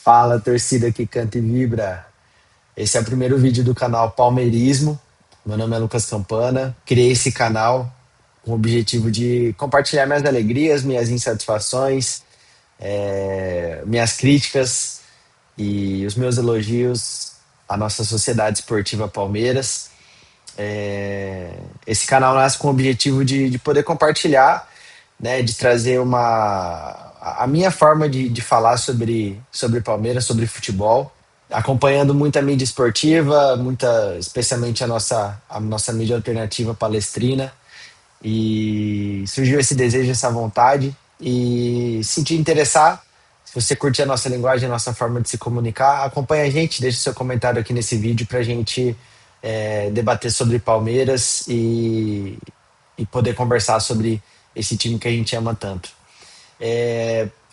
Fala, torcida que canta e vibra. Esse é o primeiro vídeo do canal Palmeirismo. Meu nome é Lucas Campana. Criei esse canal com o objetivo de compartilhar minhas alegrias, minhas insatisfações, minhas críticas e os meus elogios à nossa sociedade esportiva Palmeiras. Esse canal nasce com o objetivo de poder compartilhar, né, de trazer a minha forma de falar sobre Palmeiras, sobre futebol, acompanhando muita mídia esportiva, especialmente a nossa mídia alternativa palestrina, e surgiu esse desejo, essa vontade, e senti interessar. Se você curtir a nossa linguagem, a nossa forma de se comunicar, acompanha a gente, deixa seu comentário aqui nesse vídeo para a gente debater sobre Palmeiras e poder conversar sobre esse time que a gente ama tanto.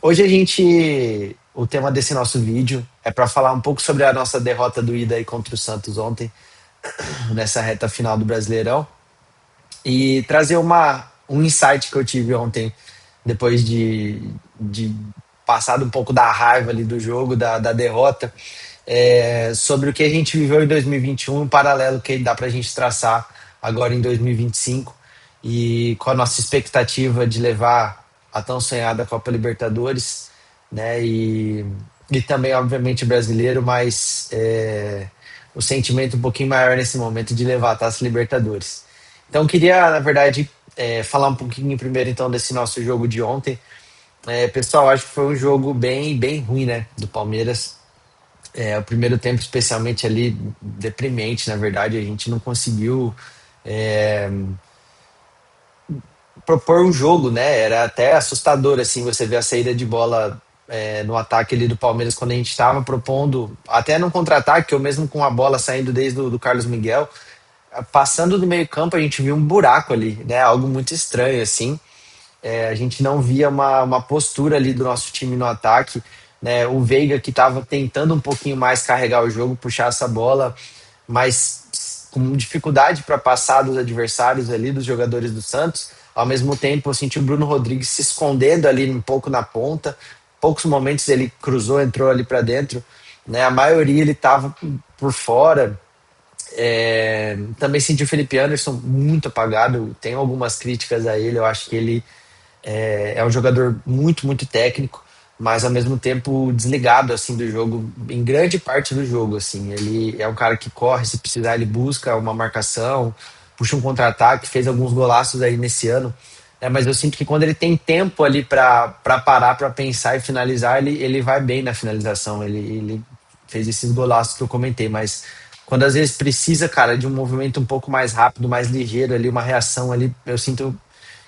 Hoje o tema desse nosso vídeo é para falar um pouco sobre a nossa derrota doída aí contra o Santos ontem, nessa reta final do Brasileirão, e trazer um insight que eu tive ontem, depois de passado um pouco da raiva ali do jogo, da derrota, sobre o que a gente viveu em 2021, um paralelo que dá para a gente traçar agora em 2025, e com a nossa expectativa de levar a tão sonhada Copa Libertadores, né? E também, obviamente, brasileiro, mas o sentimento um pouquinho maior nesse momento de levar a Taça Libertadores. Então, queria, na verdade, falar um pouquinho primeiro, então, desse nosso jogo de ontem. Pessoal, acho que foi um jogo bem, bem ruim, né, do Palmeiras. O primeiro tempo, especialmente ali, deprimente, na verdade. A gente não conseguiu propor um jogo, né? Era até assustador, assim, você ver a saída de bola no ataque ali do Palmeiras, quando a gente estava propondo, até no contra-ataque, ou mesmo com a bola saindo desde do Carlos Miguel, passando do meio campo, a gente viu um buraco ali, né? Algo muito estranho, assim. A gente não via uma postura ali do nosso time no ataque, né? O Veiga, que estava tentando um pouquinho mais carregar o jogo, puxar essa bola, mas com dificuldade para passar dos adversários ali, dos jogadores do Santos. Ao mesmo tempo, eu senti o Bruno Rodrigues se escondendo ali um pouco na ponta. Poucos momentos ele cruzou, entrou ali para dentro, né? A maioria ele estava por fora. Também senti o Felipe Anderson muito apagado. Tenho algumas críticas a ele. Eu acho que ele é um jogador muito, muito técnico, mas ao mesmo tempo desligado assim do jogo, em grande parte do jogo. Assim, ele é um cara que corre, se precisar, ele busca uma marcação, puxa um contra-ataque, fez alguns golaços aí nesse ano. Mas eu sinto que quando ele tem tempo ali para parar, para pensar e finalizar, ele vai bem na finalização. Ele fez esses golaços que eu comentei, mas quando às vezes precisa, cara, de um movimento um pouco mais rápido, mais ligeiro ali, uma reação ali, eu sinto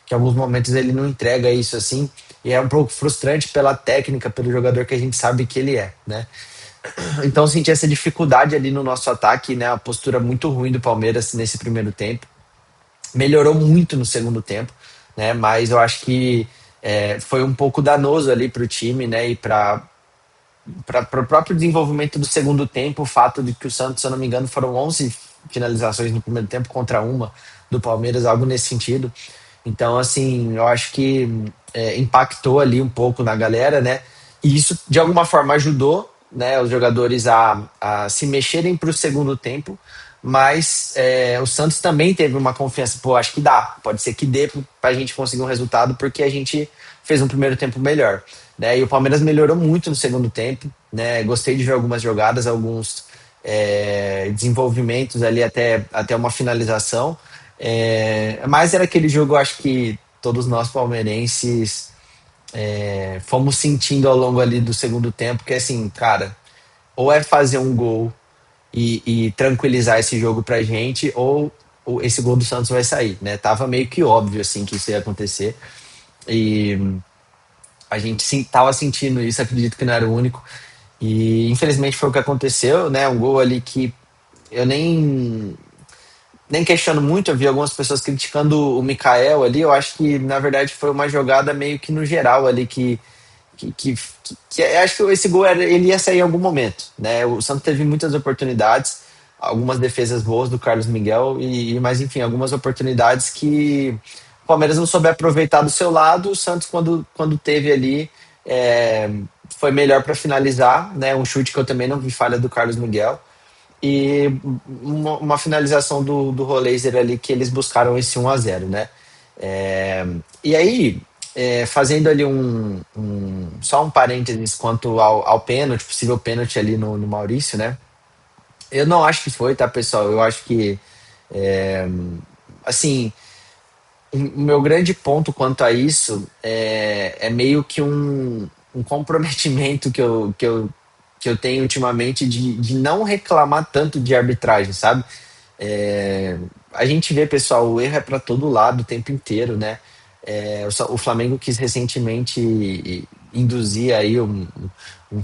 que em alguns momentos ele não entrega isso assim, e é um pouco frustrante pela técnica, pelo jogador que a gente sabe que ele é, né? Então eu senti essa dificuldade ali no nosso ataque, né? A postura muito ruim do Palmeiras nesse primeiro tempo. Melhorou muito no segundo tempo, né? Mas eu acho que foi um pouco danoso ali para o time, né? E para o próprio desenvolvimento do segundo tempo, o fato de que o Santos, se eu não me engano, foram 11 finalizações no primeiro tempo contra uma do Palmeiras, algo nesse sentido. Então, assim, eu acho que impactou ali um pouco na galera, né? E isso, de alguma forma, ajudou, né, os jogadores a se mexerem para o segundo tempo, mas o Santos também teve uma confiança, pô, acho que dá, pode ser que dê para a gente conseguir um resultado, porque a gente fez um primeiro tempo melhor, né? E o Palmeiras melhorou muito no segundo tempo, né? Gostei de ver algumas jogadas, alguns desenvolvimentos ali até uma finalização. Mas era aquele jogo, eu acho que todos nós palmeirenses fomos sentindo ao longo ali do segundo tempo, que assim, cara, ou é fazer um gol e tranquilizar esse jogo pra gente, ou esse gol do Santos vai sair, né? Tava meio que óbvio, assim, que isso ia acontecer, e a gente sim, tava sentindo isso, acredito que não era o único, e infelizmente foi o que aconteceu, né? Um gol ali que eu nem questiono muito. Eu vi algumas pessoas criticando o Mikael ali. Eu acho que, na verdade, foi uma jogada meio que no geral ali que acho que esse gol ele ia sair em algum momento, né? O Santos teve muitas oportunidades, algumas defesas boas do Carlos Miguel, mas enfim, algumas oportunidades que o Palmeiras não soube aproveitar do seu lado. O Santos, quando teve ali, foi melhor para finalizar, né? Um chute que eu também não vi falha do Carlos Miguel. E uma finalização do Roleiser ali que eles buscaram esse 1-0, né? É, e aí, fazendo ali só um parênteses quanto ao pênalti, possível pênalti ali no Maurício, né? Eu não acho que foi, tá, pessoal? Eu acho que, assim, o meu grande ponto quanto a isso é meio que um comprometimento que eu tenho ultimamente de não reclamar tanto de arbitragem, sabe? A gente vê, pessoal, o erro é para todo lado o tempo inteiro, né? O Flamengo quis recentemente induzir aí um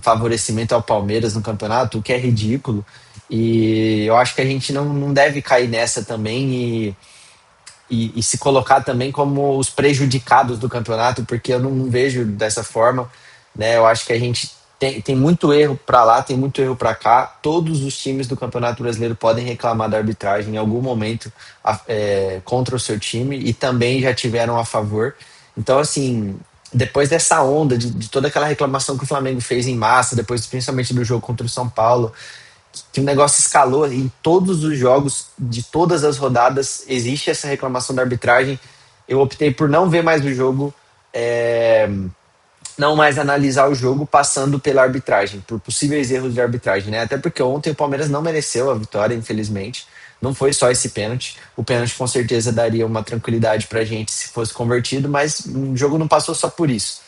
favorecimento ao Palmeiras no campeonato, o que é ridículo. E eu acho que a gente não deve cair nessa também e se colocar também como os prejudicados do campeonato, porque eu não vejo dessa forma, né? Eu acho que a gente tem muito erro para lá, tem muito erro para cá. Todos os times do Campeonato Brasileiro podem reclamar da arbitragem em algum momento contra o seu time e também já tiveram a favor. Então, assim, depois dessa onda de toda aquela reclamação que o Flamengo fez em massa, depois principalmente do jogo contra o São Paulo, que o negócio escalou em todos os jogos, de todas as rodadas, existe essa reclamação da arbitragem. Eu optei por não ver mais o jogo, é, não mais analisar o jogo passando pela arbitragem, por possíveis erros de arbitragem, né? Até porque ontem o Palmeiras não mereceu a vitória, infelizmente. Não foi só esse pênalti. O pênalti com certeza daria uma tranquilidade pra gente se fosse convertido, mas o jogo não passou só por isso.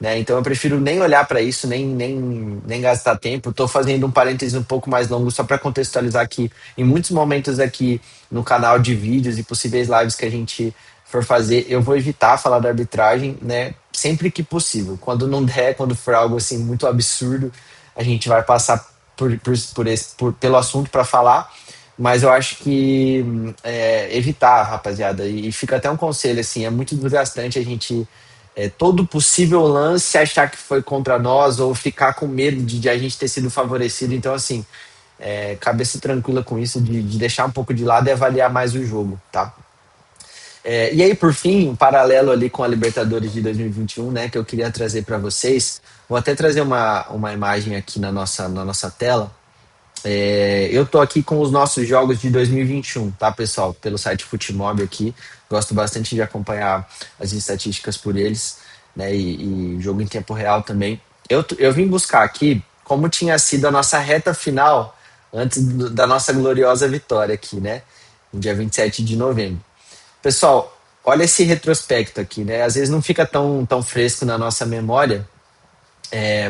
Né? Então eu prefiro nem olhar para isso, nem gastar tempo. Estou fazendo um parêntese um pouco mais longo só para contextualizar que em muitos momentos aqui no canal de vídeos e possíveis lives que a gente for fazer, eu vou evitar falar da arbitragem, né? Sempre que possível. Quando não der, quando for algo assim muito absurdo, a gente vai passar pelo assunto para falar. Mas eu acho que evitar, rapaziada, e fica até um conselho assim, é muito desgastante a gente todo possível lance achar que foi contra nós ou ficar com medo de a gente ter sido favorecido. Então, assim, cabeça tranquila com isso, de deixar um pouco de lado e avaliar mais o jogo, tá? E aí, por fim, um paralelo ali com a Libertadores de 2021, né, que eu queria trazer para vocês. Vou até trazer uma imagem aqui na nossa tela. Eu tô aqui com os nossos jogos de 2021, tá, pessoal? Pelo site Futimob aqui. Gosto bastante de acompanhar as estatísticas por eles, né? E jogo em tempo real também. Eu vim buscar aqui como tinha sido a nossa reta final antes da nossa gloriosa vitória aqui, né? No dia 27 de novembro. Pessoal, olha esse retrospecto aqui, né? Às vezes não fica tão fresco na nossa memória,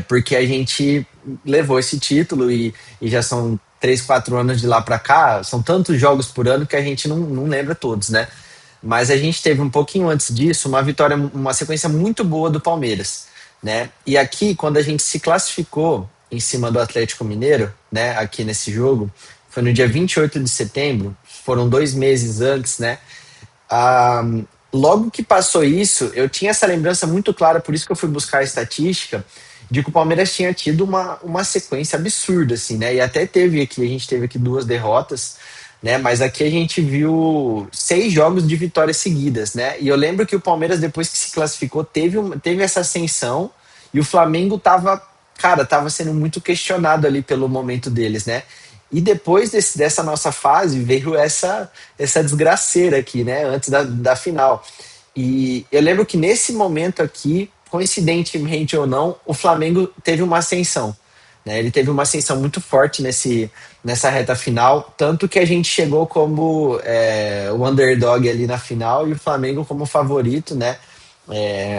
porque a gente levou esse título e já são 3, 4 anos de lá para cá, são tantos jogos por ano que a gente não lembra todos, né? Mas a gente teve um pouquinho antes disso uma vitória, uma sequência muito boa do Palmeiras, né? E aqui, quando a gente se classificou em cima do Atlético Mineiro, né? Aqui nesse jogo, foi no dia 28 de setembro, foram 2 meses antes, né? Ah, logo que passou isso, eu tinha essa lembrança muito clara, por isso que eu fui buscar a estatística, de que o Palmeiras tinha tido uma sequência absurda, assim, né? E até a gente teve aqui 2 derrotas, né? Mas aqui a gente viu 6 jogos de vitórias seguidas, né? E eu lembro que o Palmeiras, depois que se classificou, teve essa ascensão e o Flamengo tava sendo muito questionado ali pelo momento deles, né? E depois dessa nossa fase veio essa desgraceira aqui, né? Antes da final. E eu lembro que nesse momento aqui, coincidentemente ou não, o Flamengo teve uma ascensão. Né? Ele teve uma ascensão muito forte nessa reta final, tanto que a gente chegou como o underdog ali na final e o Flamengo como favorito, né?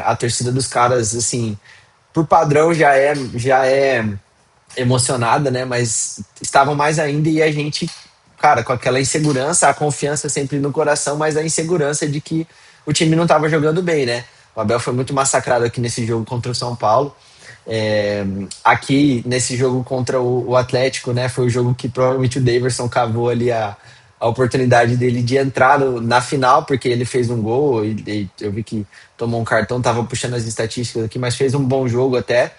A torcida dos caras, assim, por padrão já é emocionada, né? Mas estavam mais ainda e a gente, cara, com aquela insegurança, a confiança sempre no coração, mas a insegurança de que o time não estava jogando bem, né? O Abel foi muito massacrado aqui nesse jogo contra o São Paulo. Aqui nesse jogo contra o Atlético, né? Foi o jogo que provavelmente o Daverson cavou ali a oportunidade dele de entrar na final, porque ele fez um gol e eu vi que tomou um cartão, tava puxando as estatísticas aqui, mas fez um bom jogo até.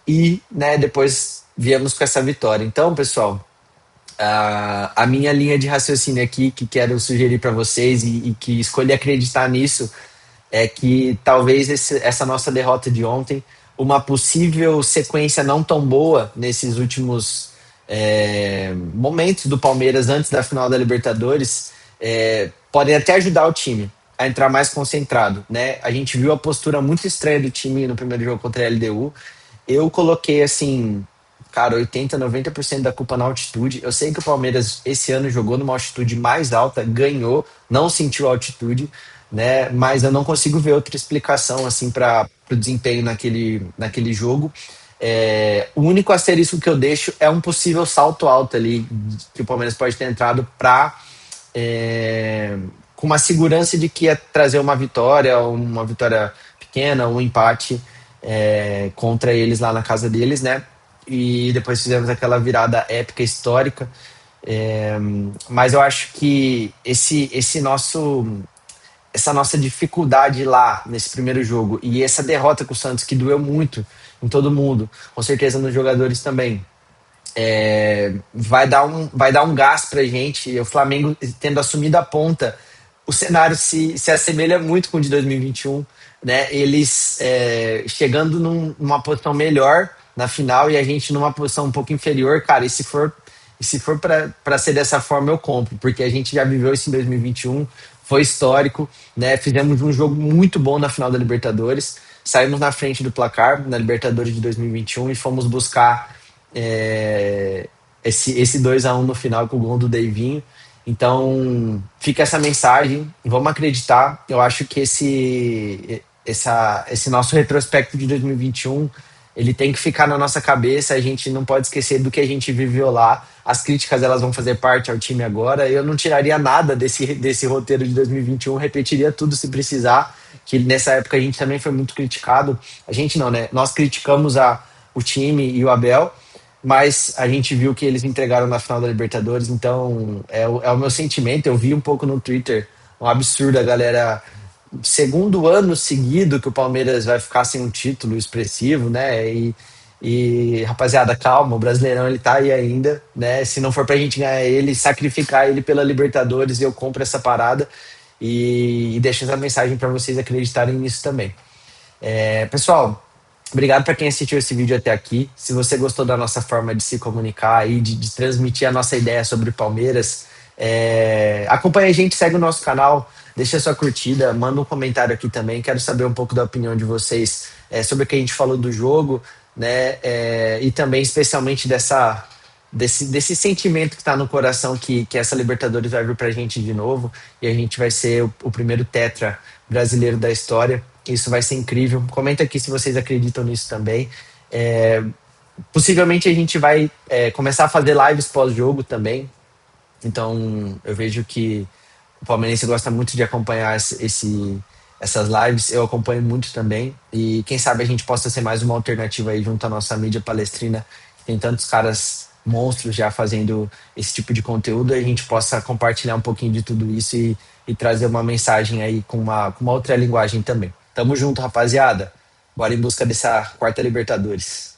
E, né, depois viemos com essa vitória. Então, pessoal, a minha linha de raciocínio aqui, que quero sugerir para vocês e que escolhi acreditar nisso, é que talvez essa nossa derrota de ontem uma possível sequência não tão boa nesses últimos momentos do Palmeiras antes da final da Libertadores podem até ajudar o time a entrar mais concentrado, né? A gente viu a postura muito estranha do time no primeiro jogo contra a LDU. Eu coloquei assim, cara, 80, 90% da culpa na altitude. Eu sei que o Palmeiras esse ano jogou numa altitude mais alta, ganhou, não sentiu a altitude, né? Mas eu não consigo ver outra explicação assim para o desempenho naquele jogo. O único asterisco que eu deixo é um possível salto alto ali que o Palmeiras pode ter entrado para com uma segurança de que ia trazer uma vitória pequena, um empate contra eles lá na casa deles, né? E depois fizemos aquela virada épica histórica. É, mas eu acho que essa nossa dificuldade lá nesse primeiro jogo e essa derrota com o Santos que doeu muito em todo mundo, com certeza nos jogadores também, vai dar um gás pra gente. E o Flamengo tendo assumido a ponta, o cenário se assemelha muito com o de 2021, né? Eles chegando numa posição melhor na final e a gente numa posição um pouco inferior, cara. E se for para ser dessa forma, eu compro, porque a gente já viveu isso em 2021, foi histórico, né? Fizemos um jogo muito bom na final da Libertadores, saímos na frente do placar na Libertadores de 2021 e fomos buscar esse 2-1 no final com o gol do Deivinho. Então, fica essa mensagem, vamos acreditar. Eu acho que esse nosso retrospecto de 2021 ele tem que ficar na nossa cabeça, a gente não pode esquecer do que a gente viveu lá. As críticas elas vão fazer parte ao time agora. Eu não tiraria nada desse roteiro de 2021, repetiria tudo se precisar, que nessa época a gente também foi muito criticado. A gente não, né? Nós criticamos o time e o Abel, mas a gente viu que eles entregaram na final da Libertadores, então é o meu sentimento. Eu vi um pouco no Twitter, um absurdo a galera segundo ano seguido que o Palmeiras vai ficar sem um título expressivo, né? Rapaziada, calma, o Brasileirão ele tá aí ainda, né? Se não for pra gente ganhar ele, sacrificar ele pela Libertadores, eu compro essa parada e deixo essa mensagem para vocês acreditarem nisso também. Pessoal, obrigado para quem assistiu esse vídeo até aqui. Se você gostou da nossa forma de se comunicar e de transmitir a nossa ideia sobre o Palmeiras, acompanha a gente, segue o nosso canal, deixa sua curtida, manda um comentário aqui também. Quero saber um pouco da opinião de vocês sobre o que a gente falou do jogo, né? E também, especialmente, desse sentimento que está no coração que essa Libertadores vai vir para a gente de novo e a gente vai ser o primeiro tetra brasileiro da história. Isso vai ser incrível. Comenta aqui se vocês acreditam nisso também. Possivelmente a gente vai começar a fazer lives pós-jogo também. Então eu vejo que o palmeirense gosta muito de acompanhar essas lives. Eu acompanho muito também. E quem sabe a gente possa ser mais uma alternativa aí junto à nossa mídia palestrina. Tem tantos caras monstros já fazendo esse tipo de conteúdo. A gente possa compartilhar um pouquinho de tudo isso e trazer uma mensagem aí com uma outra linguagem também. Tamo junto, rapaziada. Bora em busca dessa quarta Libertadores.